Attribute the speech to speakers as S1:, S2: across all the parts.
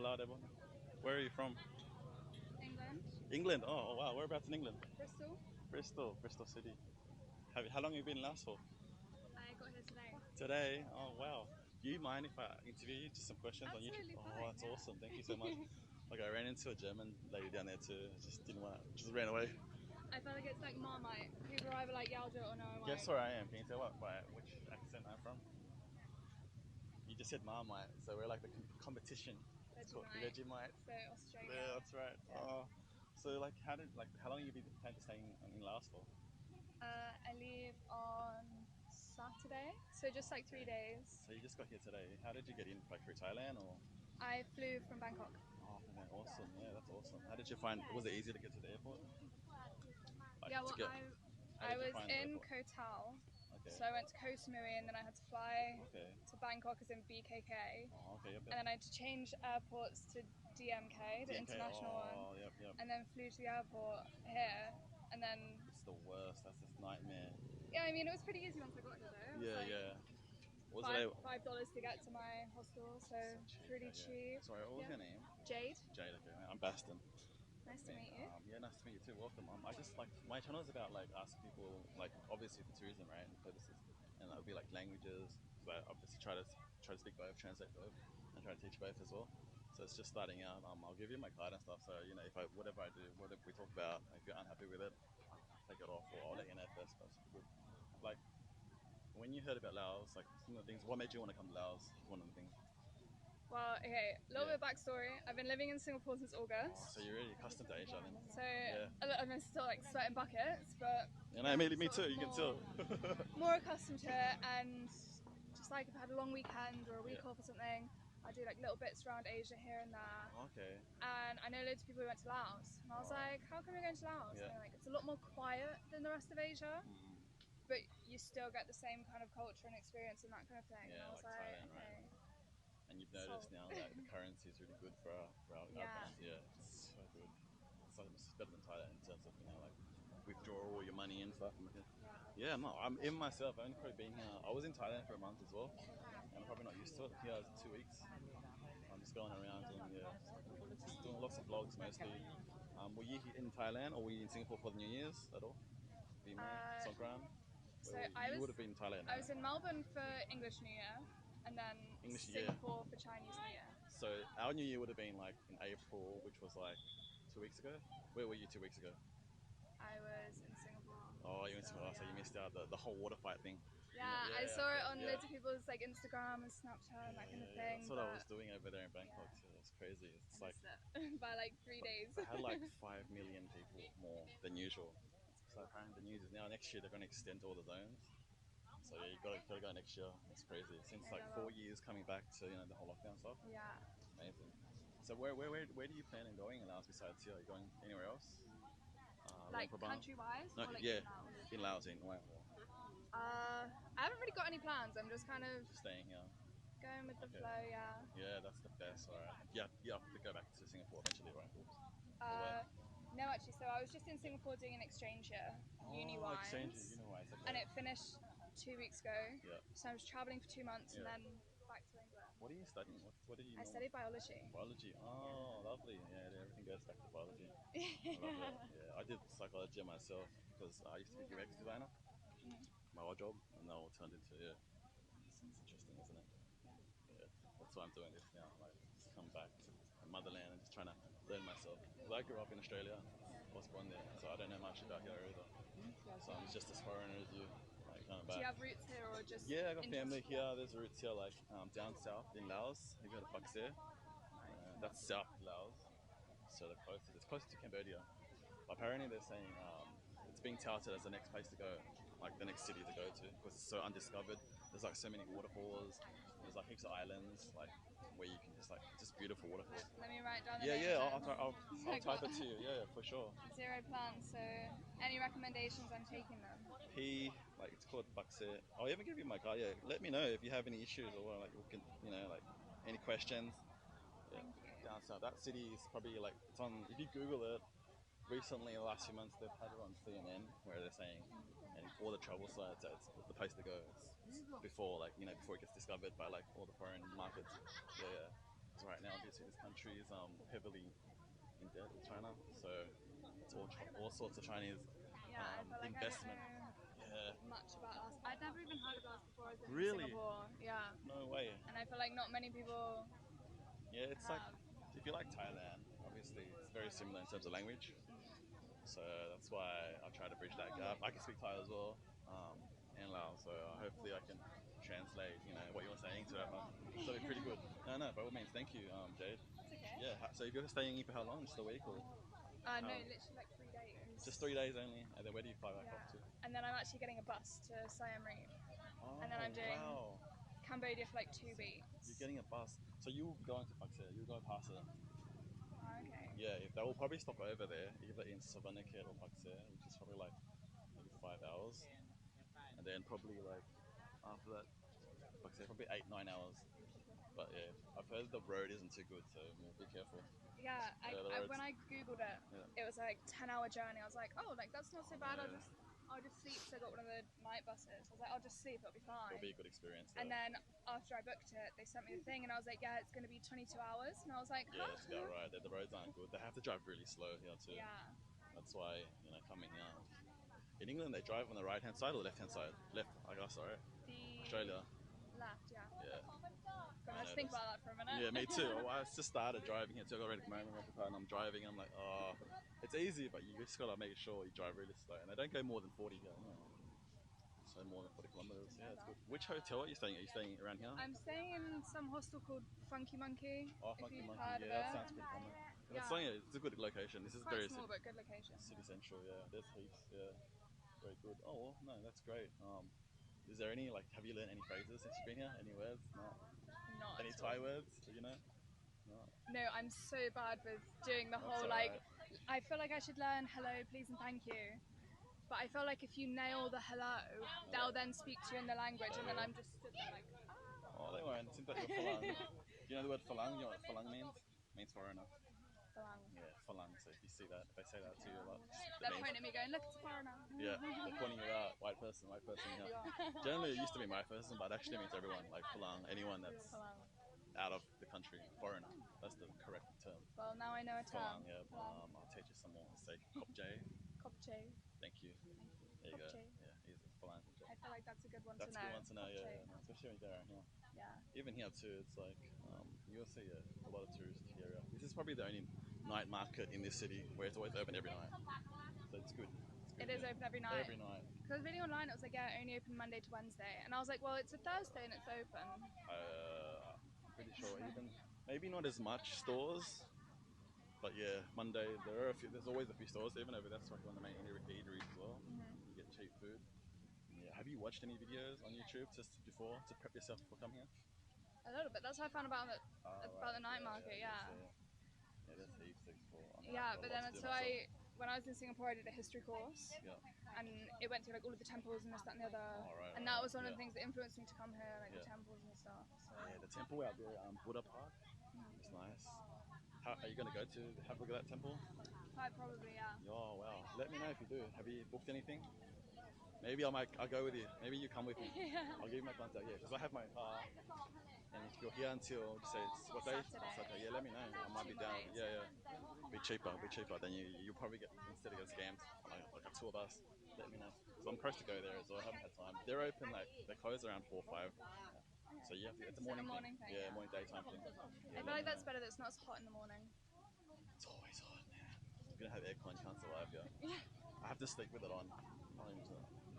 S1: Hola, Debo. Where are you from?
S2: England,
S1: England. Oh, wow. Whereabouts in England?
S2: Bristol.
S1: Bristol City. How long have you been in Laos for?
S2: I got here today.
S1: Today. Oh, wow. Do you mind if I interview you? Just some questions on YouTube.
S2: Absolutely
S1: Oh,
S2: fine.
S1: that's
S2: Yeah.
S1: awesome. Thank you so much. Like I ran into a German lady down there too. Just didn't want to. Just ran away.
S2: I feel like it's like Marmite. People are either like, yeah, I'll do it or no, I won't.
S1: Guess where I am? Can you tell which accent I'm from? You just said Marmite, so we're like the competition. It's called
S2: Vegemite.
S1: Vegemite.
S2: So Australia.
S1: Yeah, that's right.
S2: Yeah.
S1: Oh, so how long you been planning to stay in Laos for?
S2: I leave on Saturday, so just like 3 days.
S1: So you just got here today. How did you get in? Like through Thailand or?
S2: I flew from Bangkok.
S1: Oh man, awesome. Yeah, that's awesome. How did you find? Was it easy to get to the airport? Like,
S2: Yeah,
S1: to
S2: well,
S1: get, how
S2: I
S1: did you
S2: was
S1: find the
S2: in
S1: airport?
S2: Koh Tao,
S1: Okay.
S2: so I went to Koh Samui and then I had to fly
S1: Okay.
S2: to Bangkok as in BKK,
S1: Oh, okay. Yep.
S2: and then I had to change airports to DMK, the
S1: DMK.
S2: international one,
S1: Oh, yep. Yep.
S2: and then flew to the airport here, and then
S1: It's the worst. That's this nightmare.
S2: yeah, I mean it was pretty easy once I got here though. It was
S1: Yeah,
S2: like
S1: yeah. Was it?
S2: $5 to get to my hostel, so
S1: Cheap,
S2: pretty
S1: yeah.
S2: cheap.
S1: Sorry, what was
S2: Yeah.
S1: your name?
S2: Jade,
S1: Jade. Okay, I'm Baston.
S2: nice to meet you.
S1: Yeah, nice to meet you too. Welcome. I just like my channel is about like asking people like obviously for tourism, right, and purposes, and it'll be like languages. So I obviously try to speak both, translate both, and try to teach both as well. So it's just starting out. I'll give you my card and stuff. So if whatever I do, whatever we talk about, if you're unhappy with it, I'll take it off, or I'll let you know first. But it's good. Like when you heard about Laos, like some of the things, what made you want to come to Laos? One of the things.
S2: Well, okay, a little
S1: Yeah.
S2: bit of backstory. I've been living in Singapore since
S1: Oh,
S2: August.
S1: so you're really accustomed to Asia then.
S2: So
S1: Yeah.
S2: I'm still like sweating buckets, but
S1: And I made me
S2: sort of
S1: too. You can tell.
S2: more accustomed to it, and just like if I had a long weekend or a week
S1: Yeah.
S2: off or something, I do like little bits around Asia here and there.
S1: Okay.
S2: And I know loads of people who went to Laos, and I was
S1: Oh.
S2: like, how come you're going to Laos?
S1: Yeah.
S2: And they're like, it's a lot more quiet than the rest of Asia,
S1: Mm.
S2: but you still get the same kind of culture and experience and that kind of thing. And
S1: Yeah,
S2: I was
S1: like Thailand,
S2: okay.
S1: right? And you've noticed now that the currency is really good for our
S2: Yeah.
S1: banks. Yeah, it's so good. It's better than Thailand in terms of like withdraw all your money and stuff. Yeah, no, I'm in myself. I've only probably been here. I was in Thailand for a month as well, and I'm probably not used to it. Here, it's 2 weeks. I'm just going around doing just doing lots of vlogs mostly. Were you in Thailand or were you in Singapore for the New Year's at all? Songkran?
S2: So
S1: You would have been in Thailand,
S2: I
S1: right?
S2: was in Melbourne for English New Year, and then
S1: English New Year.
S2: Singapore for Chinese New Year.
S1: So our New Year would have been like in April, which was like 2 weeks ago. Where were you 2 weeks ago?
S2: I was in Singapore.
S1: Oh, you went to Singapore, so you missed out the whole water fight thing.
S2: Yeah, I saw it on
S1: yeah.
S2: loads of people's like Instagram and Snapchat and that kind of thing.
S1: That's what I was doing over there in Bangkok too. It's crazy. It's
S2: I
S1: like
S2: missed it by like 3 days.
S1: they had like 5 million people more than usual. So apparently the news is now next year they're going to extend all the zones. So yeah, you gotta go next year. It's crazy. Since like 4 years coming back to the whole lockdown stuff.
S2: Yeah.
S1: Amazing. So where do you plan on going in Laos besides here? Are you going anywhere else?
S2: Like
S1: Luang Prabang?
S2: country-wise?
S1: No,
S2: or like
S1: yeah,
S2: in Laos?
S1: in Laos, in Laos.
S2: I haven't really got any plans. I'm just kind of
S1: Just staying here.
S2: going with the
S1: Okay.
S2: flow. Yeah.
S1: Yeah, that's the best. All right. Yeah, you have to go back to Singapore eventually, right? Oops.
S2: No, actually, so I was just in Singapore doing an exchange year, uni-wise.
S1: Exchange, uni-wise. Okay.
S2: And it finished 2 weeks ago.
S1: Yeah.
S2: So I was traveling for 2 months and
S1: Yeah.
S2: then back to England.
S1: What are you studying? What do you
S2: I
S1: know?
S2: studied biology.
S1: Biology. Oh, lovely. Yeah, everything goes back to biology. I love it. Yeah, I did psychology myself because I used to be a UX designer, my old job, and now it turned into It's interesting, isn't it? Yeah, that's why I'm doing this now. Like, just come back to my motherland and just trying to learn myself. Because I grew up in Australia, I was born there, so I don't know much about here either. So I'm just as foreigner as you, like coming back.
S2: Do you have roots here or just?
S1: Yeah, I got family here. There's roots here, like down south in Laos. Have you heard of Khop-jay? That's South Laos, so the closest. It's close to Cambodia. Apparently, they're saying it's being touted as the next place to go, like the next city to go to, because it's so undiscovered. There's like so many waterfalls. There's like heaps of islands, like where you can just beautiful waterfalls.
S2: Let me write down the
S1: Yeah,
S2: names
S1: yeah.
S2: then.
S1: I'll type it to you. Yeah, for sure.
S2: Zero plans. So, any recommendations? I'm taking them.
S1: Like it's called Bakse. I'll even give you my card. Yeah, let me know if you have any issues or like we can, like any questions. Yeah.
S2: Thank you.
S1: Down south, that city is probably like it's on. If you Google it, recently, in the last few months, they've had it on CNN where they're saying, and all the travel sites, it's the place to go. It's before, before it gets discovered by like all the foreign markets. Yeah, yeah. because right now obviously this country is heavily in debt with China, so it's all sorts of Chinese
S2: Yeah, I feel like
S1: investment.
S2: I don't
S1: Yeah,
S2: know much about Laos. I'd never even heard of Laos before I was in
S1: really?
S2: Singapore. Yeah,
S1: No way.
S2: and I feel like not many people
S1: Yeah, it's like
S2: have.
S1: if you like Thailand, obviously it's very similar in terms of language. So that's why I try to bridge that gap. I can speak Thai as well, and Lao, so hopefully I can translate, what you're saying to them. So it'll be pretty good. No, by all means, thank you, Jade.
S2: That's okay.
S1: Yeah, so you're staying here for how long? Just a week or
S2: No,
S1: um,
S2: literally like 3 days.
S1: just 3 days only? And then where do you fly back
S2: Yeah,
S1: off to?
S2: and then I'm actually getting a bus to Siam Reap,
S1: Oh,
S2: and then I'm doing
S1: wow.
S2: Cambodia for like 2 weeks.
S1: You're getting a bus. So you'll be going to Khop-jay. You'll go past it.
S2: Oh, okay.
S1: Yeah, they will probably stop over there, either in Savannakhet or Khop-jay, which is probably like maybe 5 hours. And then probably like after that, Khop-jay, probably 8, 9 hours. But yeah, I've heard the road isn't too good, so be careful.
S2: Yeah,
S1: Yeah, the roads.
S2: when I googled it,
S1: Yeah.
S2: it was like 10-hour journey. I was like, oh, like that's not so bad.
S1: Yeah.
S2: I'll just sleep. So I got one of the night buses. I was like, I'll just sleep. It'll be fine.
S1: It'll be a good experience.
S2: And then after I booked it, they sent me the thing, and I was like, yeah, it's going to be 22 hours. And I was like,
S1: yeah,
S2: huh?
S1: that's about right. The roads aren't good. They have to drive really slow here too.
S2: Yeah.
S1: That's why coming here. In England, they drive on the right hand side or left hand side. Left, I guess. Sorry.
S2: The
S1: Australia.
S2: left, yeah.
S1: Yeah.
S2: Gonna let's think about that for a minute.
S1: Yeah, me too. I just started driving here too. I got ready to come home and I'm driving. And I'm like, oh, it's easy, but you just gotta make sure you drive really slow. And they don't go more than 40 here. So more than 40 kilometers. Yeah, it's good. Which hotel are you staying? Are you staying around here?
S2: I'm staying in some hostel called Funky Monkey.
S1: Oh,
S2: If
S1: Funky
S2: you've
S1: Monkey.
S2: heard of
S1: Yeah, that
S2: it.
S1: sounds pretty common.
S2: Yeah.
S1: It's a good location. This is
S2: Quite
S1: very
S2: small but good location.
S1: city central. Yeah, there's heaps. Yeah, very good. Oh, well, no, that's great. Is there any have you learned any phrases since you've been here? Any words? No.
S2: Not
S1: Any
S2: at
S1: Thai
S2: all.
S1: words? Do you know? No.
S2: No, I'm so bad with doing the
S1: That's
S2: whole
S1: alright.
S2: I feel like I should learn hello, please, and thank you. But I feel like if you nail the hello, they'll then speak to you in the language, and then I'm just stood there like,
S1: Oh, they won't. Seems like you're falang. Do you know the word falang? You know what falang means? It means foreigner.
S2: Falang.
S1: Yeah, falang. So if you see that, if they say that to you a lot,
S2: They're pointing at me going, look, it's a foreigner.
S1: Yeah, they're pointing you out. White person. Yeah. Generally, it used to be my person, but it actually means everyone. Like falang, anyone that's
S2: Falang.
S1: out of the country, foreigner. That's the correct term.
S2: Well, now I know a term.
S1: Falang. Yeah. I'll teach you some more. Say Khop-jay.
S2: Khop-jay.
S1: Thank you. There you go.
S2: Khop-jay.
S1: Yeah, easy. Falang.
S2: I feel like that's a good one
S1: That's
S2: to
S1: a
S2: know.
S1: good one to know. Yeah,
S2: Khop-jay.
S1: no, especially when you go around here.
S2: Yeah.
S1: Even here too, it's like you'll see a lot of tourist area. This is probably the only night market in this city where it's always open every night. So it's good.
S2: It is open every night.
S1: Every night.
S2: Because I was reading online, it was like, yeah, only open Monday to Wednesday. And I was like, well, it's a Thursday and it's open.
S1: I'm pretty sure even maybe not as much stores, but yeah, Monday there are a few. There's always a few stores. Even over that's like one of the main eateries as well. You get cheap food. Yeah. Have you watched any videos on YouTube just before to prep yourself for coming here?
S2: A little bit. That's how I found about the night market. Yeah.
S1: Yeah, there's heaps to explore.
S2: Yeah, but then when I was in Singapore, I did a history course, and it went through like all of the temples and this, that, and the other. And that was one of the things that influenced me to come here, like the temples and stuff. So.
S1: Yeah, the temple out there, Buddha Park, it's nice. How are you going to go to have a look at that temple?
S2: Probably, yeah.
S1: Oh wow! Let me know if you do. Have you booked anything? Maybe I'll go with you. Maybe you come with me. I'll give you my contact. Yeah, because I have my car. And if you're here until say it's what day? Saturday. Yeah, let me know. I might be down. Yeah. Be cheaper. Then you probably instead of get scammed like a tour bus. Let me know. Because I'm supposed to go there as well. I haven't had time. They're open they close around 4 or 5. So you have to. It's a morning thing. Yeah, morning daytime thing.
S2: I feel like that's better. That it's not as hot in the morning.
S1: It's always hot, man. If you don't have aircon, you can't survive here. I have to sleep with it on.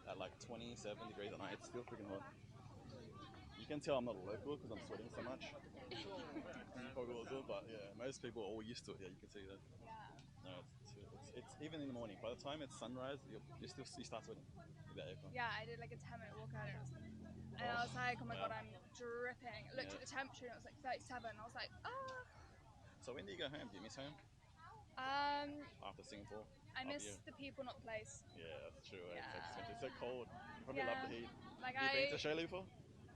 S1: At like 27 degrees at night. It's still freaking hot. You can tell I'm not a local because I'm sweating so much. You probably will do, but yeah, most people are all used to it. Yeah, you can see that.
S2: Yeah.
S1: No, it's even in the morning. By the time it's sunrise, you start sweating with that aircon.
S2: Yeah, I did like a 10-minute walk out and I was like, oh my god, I'm dripping. I looked at the temperature and it was like 37. I was like, ah.
S1: So when do you go home? Do you miss home? After Singapore?
S2: I miss the people, not the place.
S1: Yeah, that's true.
S2: Yeah.
S1: It's so cold. You probably love the heat.
S2: Like
S1: Have you been to Australia before?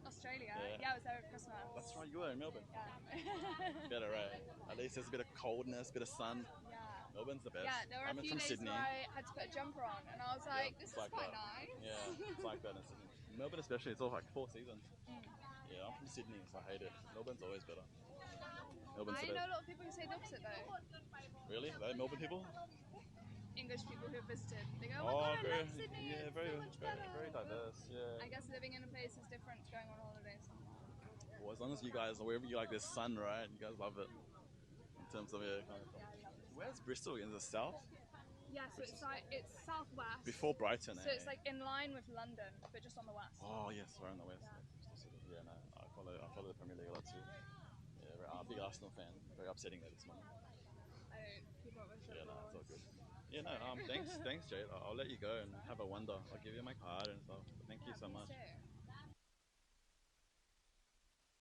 S2: Australia? Yeah, I was there at Christmas.
S1: That's right, you were in Melbourne.
S2: Yeah.
S1: Better, right? At least there's a bit of coldness, a bit of sun.
S2: Yeah.
S1: Melbourne's the best.
S2: Yeah, there were a few
S1: from
S2: days
S1: Sydney.
S2: where I had to put a jumper on, and I was like, this is quite nice.
S1: Yeah, it's like that in Sydney. Melbourne especially, it's all like 4 seasons. Yeah, I'm from Sydney, so I hate it. Melbourne's always better.
S2: I know a lot of people who say the opposite though.
S1: Really? Are they Melbourne people?
S2: English people who have visited. They go, oh my god, I love Sydney.
S1: Yeah,
S2: it's so much better.
S1: very diverse. Yeah.
S2: I guess living in a place is different to going on holiday somewhere.
S1: Well, as long as you guys, wherever you like, there's sun, right? You guys love it. In terms of kind of. Where's Bristol? In the south?
S2: Yeah, so it's southwest.
S1: Before Brighton.
S2: So it's like in line with London, but just on the west.
S1: Oh yes, right on the west. Yeah, no, I follow the Premier League a lot too. Yeah, I'm a big Arsenal fan. Very upsetting that this morning.
S2: I don't keep up with football.
S1: Yeah, no, it's all good. Yeah, no, thanks, Jade. I'll let you go and have a wander. I'll give you my card and stuff. Thank you so much.
S2: Too.